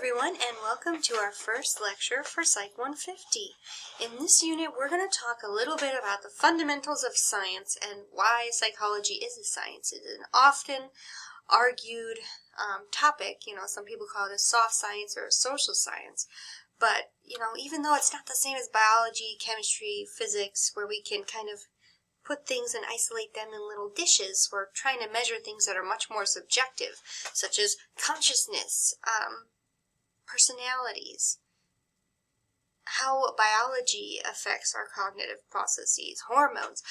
everyone, and welcome to our first lecture for Psych 150. In this unit, we're going to talk a little bit about the fundamentals of science and why psychology is a science. It is an often argued topic. Some people call it a soft science or a social science. But, even though it's not the same as biology, chemistry, physics, where we can kind of put things and isolate them in little dishes, we're trying to measure things that are much more subjective, such as consciousness, personalities, how biology affects our cognitive processes, hormones.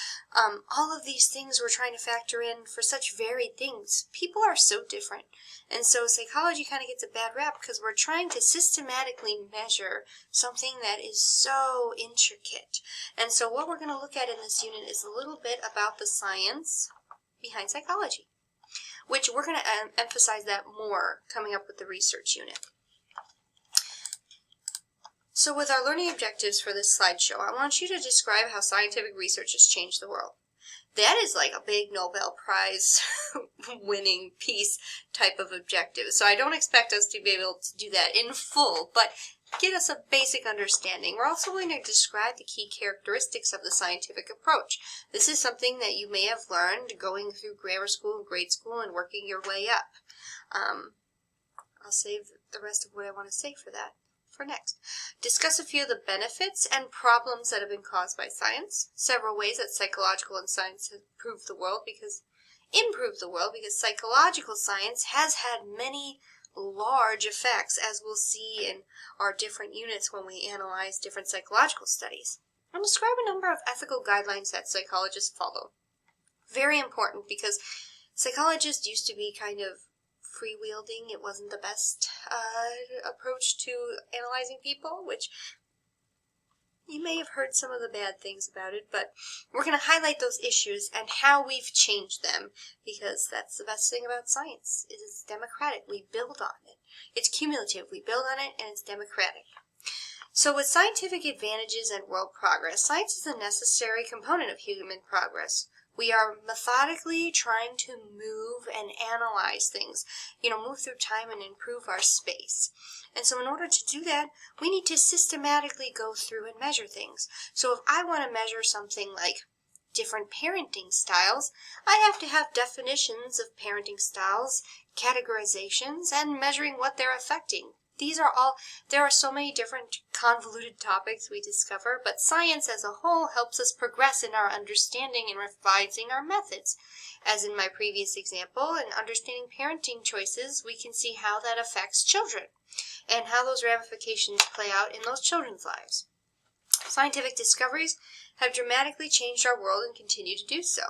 All of these things we're trying to factor in for such varied things. People are so different. And so psychology kind of gets a bad rap because we're trying to systematically measure something that is so intricate. And so what we're going to look at in this unit is a little bit about the science behind psychology, which we're going to emphasize that more coming up with the research unit. So with our learning objectives for this slideshow, I want you to describe how scientific research has changed the world. That is like a big Nobel Prize winning piece type of objective. So I don't expect us to be able to do that in full, but get us a basic understanding. We're also going to describe the key characteristics of the scientific approach. This is something that you may have learned going through grammar school and grade school and working your way up. I'll save the rest of what I want to say for that for next. Discuss a few of the benefits and problems that have been caused by science. Several ways that psychological and science have improved the world because psychological science has had many large effects, as we'll see in our different units when we analyze different psychological studies. And describe a number of ethical guidelines that psychologists follow. Very important because psychologists used to be kind of free-wielding. It wasn't the best approach to analyzing people, which you may have heard some of the bad things about it, but we're going to highlight those issues and how we've changed them, because that's the best thing about science. It is democratic. We build on it. It's cumulative. We build on it, and it's democratic. So with scientific advantages and world progress, science is a necessary component of human progress. We are methodically trying to move and analyze things, move through time and improve our space. And so in order to do that, we need to systematically go through and measure things. So if I want to measure something like different parenting styles, I have to have definitions of parenting styles, categorizations, and measuring what they're affecting. There are so many different convoluted topics we discover, but science as a whole helps us progress in our understanding and revising our methods. As in my previous example, in understanding parenting choices, we can see how that affects children and how those ramifications play out in those children's lives. Scientific discoveries have dramatically changed our world and continue to do so.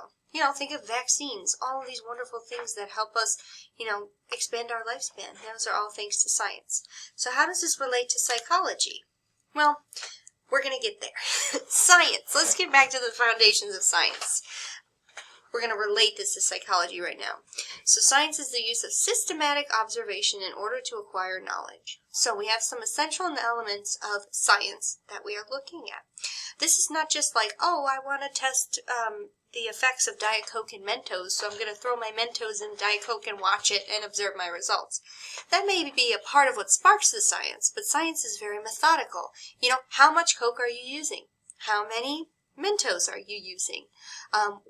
Think of vaccines, all of these wonderful things that help us, expand our lifespan. Those are all thanks to science. So how does this relate to psychology? Well, we're going to get there. Science. Let's get back to the foundations of science. We're going to relate this to psychology right now. So science is the use of systematic observation in order to acquire knowledge. So we have some essential elements of science that we are looking at. This is not just like, I want to test the effects of Diet Coke and Mentos, so I'm going to throw my Mentos in Diet Coke and watch it and observe my results. That may be a part of what sparks the science, but science is very methodical. How much Coke are you using? How many Mentos are you using?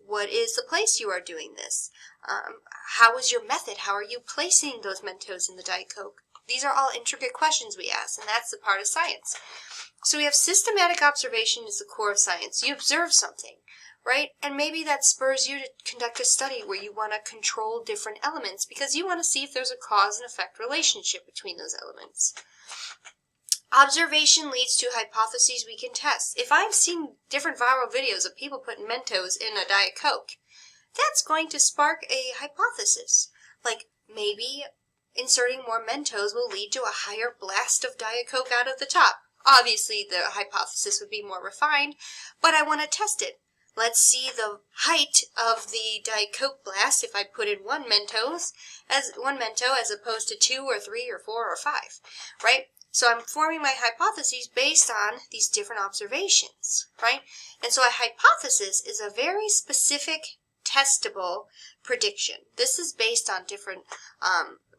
What is the place you are doing this? How is your method? How are you placing those Mentos in the Diet Coke? These are all intricate questions we ask, and that's the part of science. So we have systematic observation is the core of science. You observe something, right? And maybe that spurs you to conduct a study where you want to control different elements because you want to see if there's a cause and effect relationship between those elements. Observation leads to hypotheses we can test. If I've seen different viral videos of people putting Mentos in a Diet Coke, that's going to spark a hypothesis. Like maybe inserting more Mentos will lead to a higher blast of Diet Coke out of the top. Obviously, the hypothesis would be more refined, but I want to test it. Let's see the height of the Diet Coke blast if I put in one Mento as opposed to 2 or 3 or 4 or 5, right? So I'm forming my hypotheses based on these different observations, right? And so a hypothesis is a very specific, testable prediction. This is based on different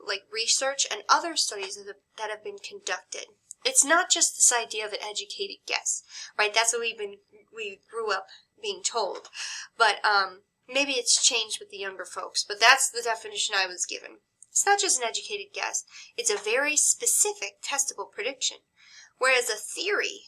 like research and other studies that have been conducted. It's not just this idea of an educated guess, right? That's what we grew up being told. But maybe it's changed with the younger folks, but that's the definition I was given. It's not just an educated guess. It's a very specific testable prediction. Whereas a theory,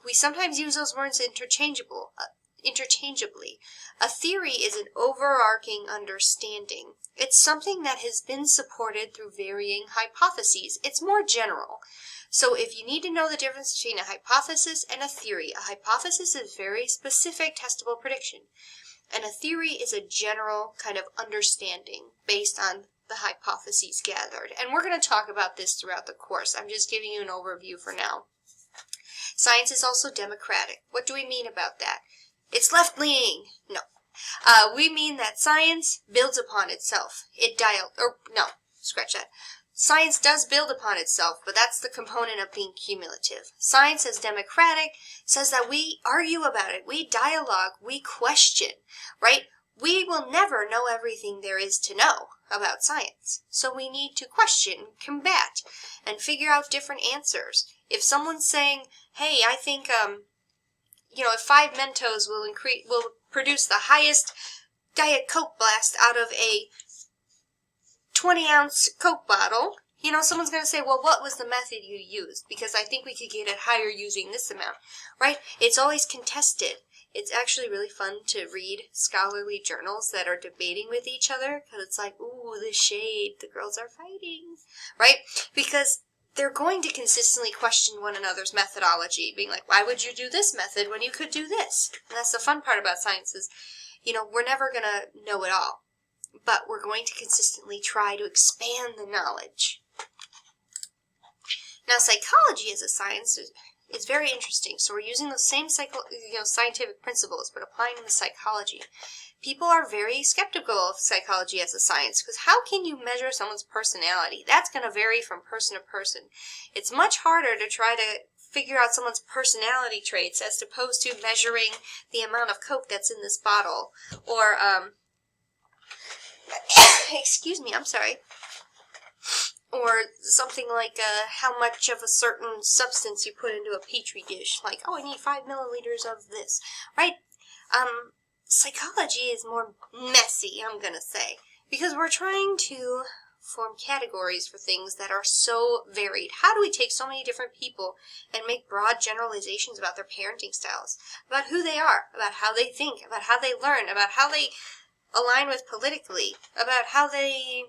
we sometimes use those words interchangeably. A theory is an overarching understanding. It's something that has been supported through varying hypotheses. It's more general. So if you need to know the difference between a hypothesis and a theory, a hypothesis is very specific testable prediction. And a theory is a general kind of understanding based on the hypotheses gathered. And we're going to talk about this throughout the course. I'm just giving you an overview for now. Science is also democratic. What do we mean about that? It's left-leaning. No. We mean that science builds upon itself. Scratch that. Science does build upon itself, but that's the component of being cumulative. Science as democratic says that we argue about it, we dialogue, we question, right? We will never know everything there is to know about science. So we need to question, combat, and figure out different answers. If someone's saying, hey, I think, if 5 Mentos will produce the highest Diet Coke blast out of a 20-ounce Coke bottle, someone's going to say, well, what was the method you used? Because I think we could get it higher using this amount, right? It's always contested. It's actually really fun to read scholarly journals that are debating with each other, because it's like, ooh, the shade, the girls are fighting, right? Because they're going to consistently question one another's methodology, being like, why would you do this method when you could do this? And that's the fun part about science is, we're never going to know it all, but we're going to consistently try to expand the knowledge. Now, psychology as a science is very interesting. So we're using those same scientific principles, but applying them to psychology. People are very skeptical of psychology as a science, because how can you measure someone's personality? That's going to vary from person to person. It's much harder to try to figure out someone's personality traits as opposed to measuring the amount of Coke that's in this bottle, or excuse me, I'm sorry. Or something like how much of a certain substance you put into a petri dish. Like, oh, I need 5 milliliters of this, right? Psychology is more messy, I'm going to say, because we're trying to form categories for things that are so varied. How do we take so many different people and make broad generalizations about their parenting styles, about who they are, about how they think, about how they learn, about how they align with politically, about how they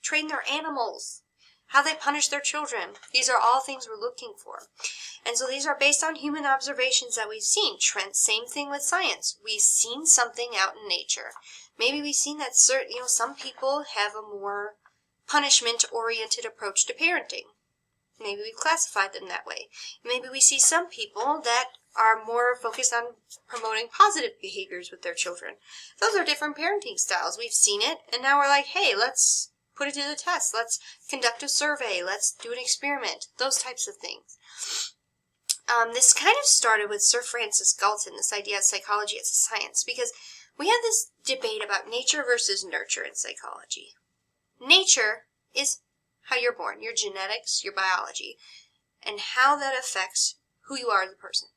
train their animals, how they punish their children? These are all things we're looking for. And so these are based on human observations that we've seen. Trent, same thing with science. We've seen something out in nature. Maybe we've seen that some people have a more punishment-oriented approach to parenting. Maybe we've classified them that way. Maybe we see some people that are more focused on promoting positive behaviors with their children. Those are different parenting styles. We've seen it, and now we're like, hey, let's put it to the test. Let's conduct a survey. Let's do an experiment. Those types of things. This kind of started with Sir Francis Galton, this idea of psychology as a science, because we have this debate about nature versus nurture in psychology. Nature is how you're born, your genetics, your biology, and how that affects who you are as a person.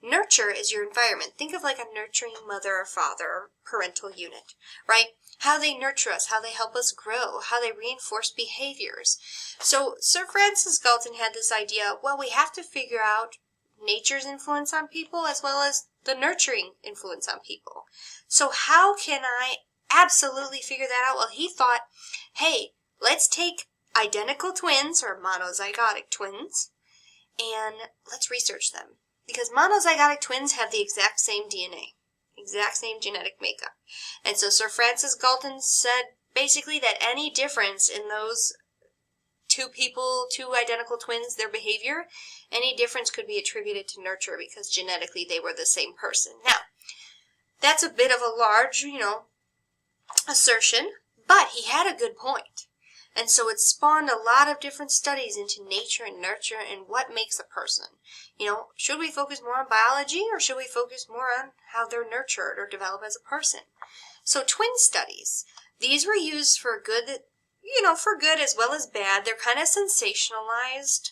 Nurture is your environment. Think of like a nurturing mother or father or parental unit, right? How they nurture us, how they help us grow, how they reinforce behaviors. So Sir Francis Galton had this idea, well, we have to figure out nature's influence on people as well as the nurturing influence on people. So how can I absolutely figure that out? Well, he thought, hey, let's take identical twins or monozygotic twins and let's research them. Because monozygotic twins have the exact same DNA, exact same genetic makeup. And so Sir Francis Galton said basically that any difference in those two identical twins, their behavior, any difference could be attributed to nurture because genetically they were the same person. Now, that's a bit of a large, assertion, but he had a good point. And so it spawned a lot of different studies into nature and nurture and what makes a person. Should we focus more on biology or should we focus more on how they're nurtured or develop as a person? So twin studies, these were used for good for good as well as bad. They're kind of sensationalized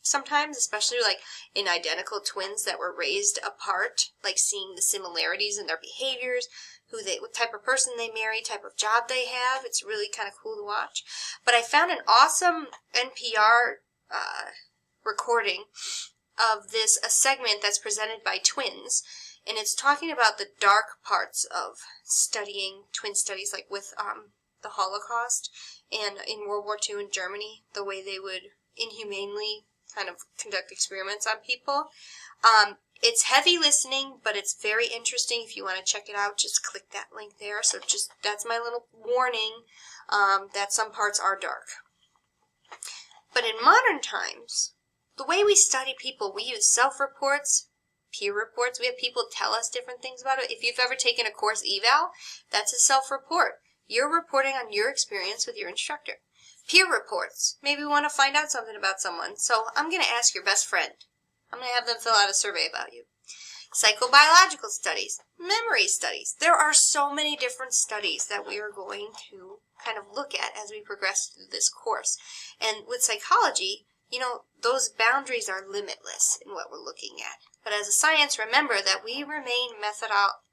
sometimes, especially like in identical twins that were raised apart, like seeing the similarities in their behaviors, what type of person they marry, type of job they have. It's really kind of cool to watch. But I found an awesome NPR recording of a segment that's presented by twins, and it's talking about the dark parts of studying twin studies, like with the Holocaust and in World War II in Germany, the way they would inhumanely kind of conduct experiments on people. It's heavy listening, but it's very interesting. If you want to check it out, just click that link there. So that's my little warning that some parts are dark. But in modern times, the way we study people, we use self-reports, peer reports. We have people tell us different things about it. If you've ever taken a course eval, that's a self-report. You're reporting on your experience with your instructor. Peer reports. Maybe we want to find out something about someone. So I'm going to ask your best friend. I'm going to have them fill out a survey about you. Psychobiological studies, memory studies. There are so many different studies that we are going to kind of look at as we progress through this course. And with psychology, those boundaries are limitless in what we're looking at. But as a science, remember that we remain methodical.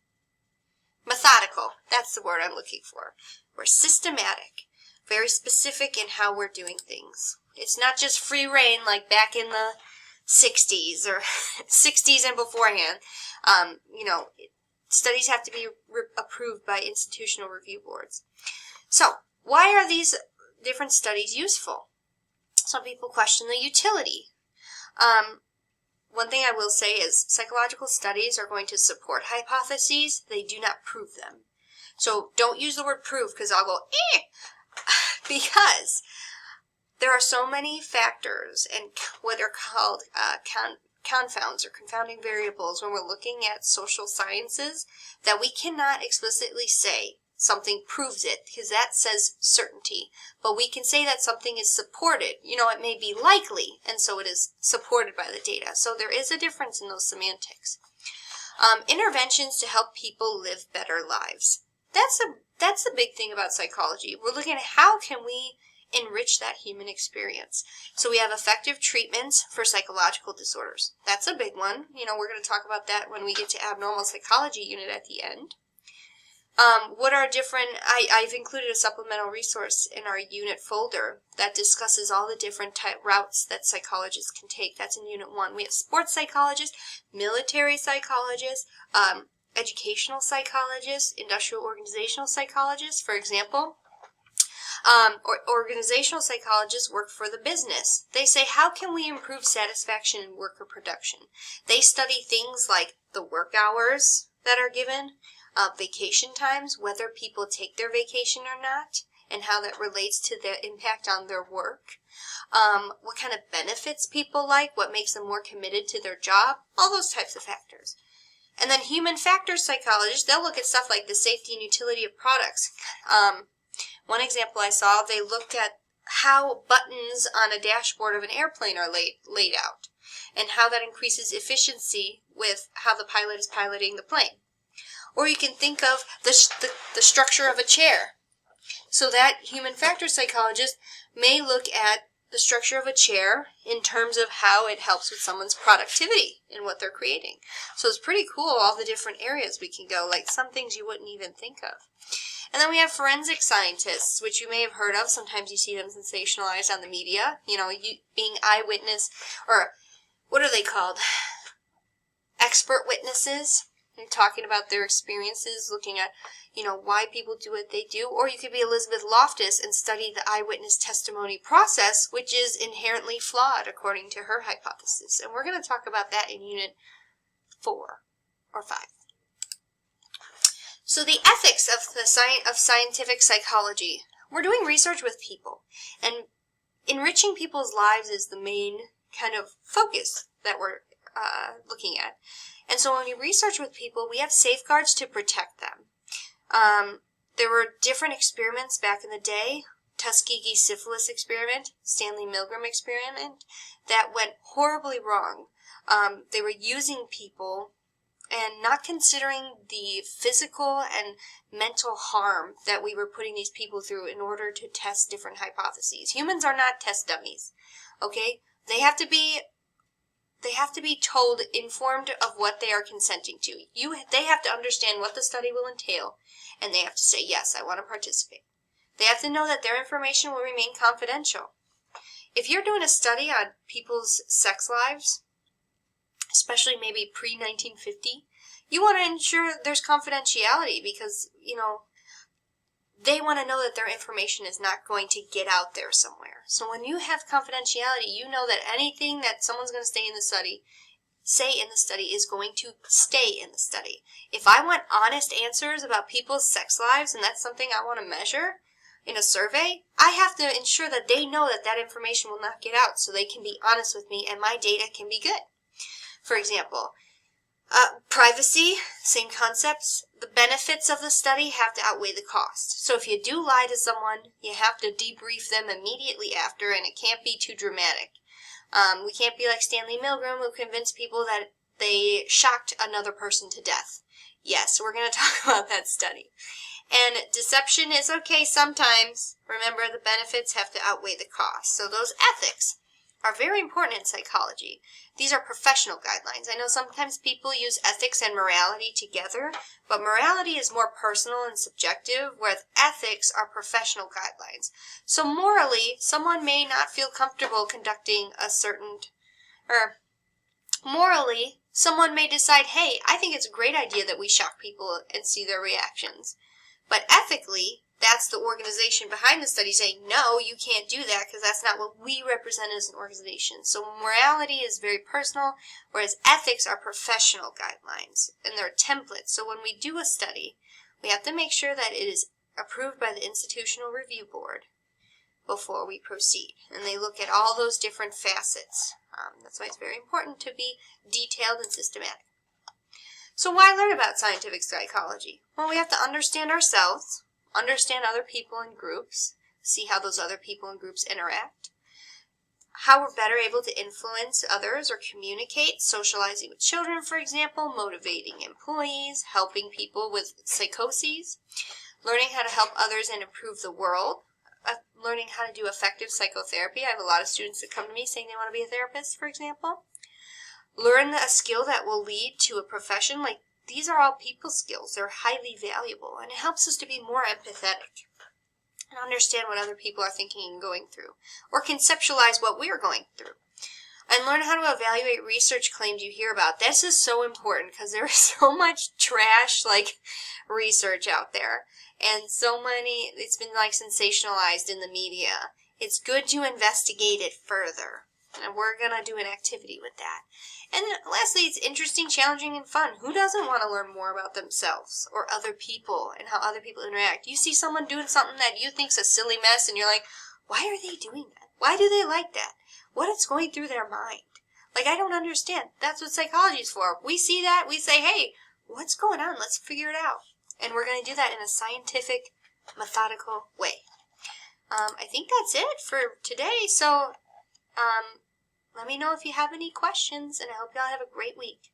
That's the word I'm looking for. We're systematic, very specific in how we're doing things. It's not just free reign like back in the 60s or 60s and beforehand. Studies have to be approved by institutional review boards. So, why are these different studies useful? Some people question the utility. One thing I will say is psychological studies are going to support hypotheses. They do not prove them. So don't use the word prove, because I'll go, because there are so many factors and what are called confounds or confounding variables when we're looking at social sciences that we cannot explicitly say something proves it, because that says certainty. But we can say that something is supported. It may be likely, and so it is supported by the data. So there is a difference in those semantics. Interventions to help people live better lives. That's the big thing about psychology. We're looking at how can we enrich that human experience. So we have effective treatments for psychological disorders. That's a big one. We're going to talk about that when we get to abnormal psychology unit at the end. What are different, I've included a supplemental resource in our unit folder that discusses all the different routes that psychologists can take. That's in Unit 1. We have sports psychologists, military psychologists, educational psychologists, industrial organizational psychologists, for example. Organizational psychologists work for the business. They say, how can we improve satisfaction in worker production? They study things like the work hours that are given, vacation times, whether people take their vacation or not, and how that relates to the impact on their work, what kind of benefits people like, what makes them more committed to their job, all those types of factors. And then human factors psychologists, they'll look at stuff like the safety and utility of products. One example I saw, they looked at how buttons on a dashboard of an airplane are laid out, and how that increases efficiency with how the pilot is piloting the plane. Or you can think of the structure of a chair. So that human factor psychologist may look at the structure of a chair in terms of how it helps with someone's productivity in what they're creating. So it's pretty cool, all the different areas we can go, like some things you wouldn't even think of. And then we have forensic scientists, which you may have heard of. Sometimes you see them sensationalized on the media. Being eyewitness, or what are they called? Expert witnesses. And talking about their experiences, looking at, why people do what they do. Or you could be Elizabeth Loftus and study the eyewitness testimony process, which is inherently flawed according to her hypothesis. And we're going to talk about that in Unit 4 or 5. So the ethics of scientific psychology. We're doing research with people, and enriching people's lives is the main kind of focus that we're looking at. And so when we research with people, we have safeguards to protect them. There were different experiments back in the day, Tuskegee syphilis experiment, Stanley Milgram experiment, that went horribly wrong. They were using people and not considering the physical and mental harm that we were putting these people through in order to test different hypotheses. Humans are not test dummies, okay? They have to be told, informed of what they are consenting to. They have to understand what the study will entail, and they have to say, yes, I want to participate. They have to know that their information will remain confidential. If you're doing a study on people's sex lives, especially maybe pre-1950, you want to ensure there's confidentiality because, they want to know that their information is not going to get out there somewhere. So when you have confidentiality, you know that anything that someone's going to say in the study is going to stay in the study. If I want honest answers about people's sex lives, and that's something I want to measure in a survey, I have to ensure that they know that that information will not get out so they can be honest with me and my data can be good. For example, privacy, same concepts. The benefits of the study have to outweigh the cost. So if you do lie to someone, you have to debrief them immediately after, and it can't be too dramatic. We can't be like Stanley Milgram, who convinced people that they shocked another person to death. Yes, we're going to talk about that study. And deception is okay sometimes. Remember, the benefits have to outweigh the cost. So those ethics are very important in psychology. These are professional guidelines. I know sometimes people use ethics and morality together, but morality is more personal and subjective, whereas ethics are professional guidelines. So morally, someone may not feel comfortable conducting morally, someone may decide, hey, I think it's a great idea that we shock people and see their reactions. But ethically, that's the organization behind the study saying, no, you can't do that because that's not what we represent as an organization. So morality is very personal, whereas ethics are professional guidelines and they're templates. So when we do a study, we have to make sure that it is approved by the Institutional Review Board before we proceed. And they look at all those different facets. That's why it's very important to be detailed and systematic. So why learn about scientific psychology? Well, we have to understand ourselves, understand other people in groups, see how those other people in groups interact, how we're better able to influence others or communicate, socializing with children, for example, motivating employees, helping people with psychoses, learning how to help others and improve the world, learning how to do effective psychotherapy. I have a lot of students that come to me saying they want to be a therapist, for example. Learn a skill that will lead to a profession. Like, these are all people skills. They're highly valuable, and it helps us to be more empathetic and understand what other people are thinking and going through, or conceptualize what we're going through. And learn how to evaluate research claims you hear about. This is so important because there is so much trash, research out there, and it's been sensationalized in the media. It's good to investigate it further, and we're going to do an activity with that. And lastly, it's interesting, challenging, and fun. Who doesn't want to learn more about themselves or other people and how other people interact? You see someone doing something that you think's a silly mess, and you're like, why are they doing that? Why do they like that? What is going through their mind? I don't understand. That's what psychology is for. We see that, we say, hey, what's going on? Let's figure it out. And we're going to do that in a scientific, methodical way. I think that's it for today. So, let me know if you have any questions, and I hope y'all have a great week.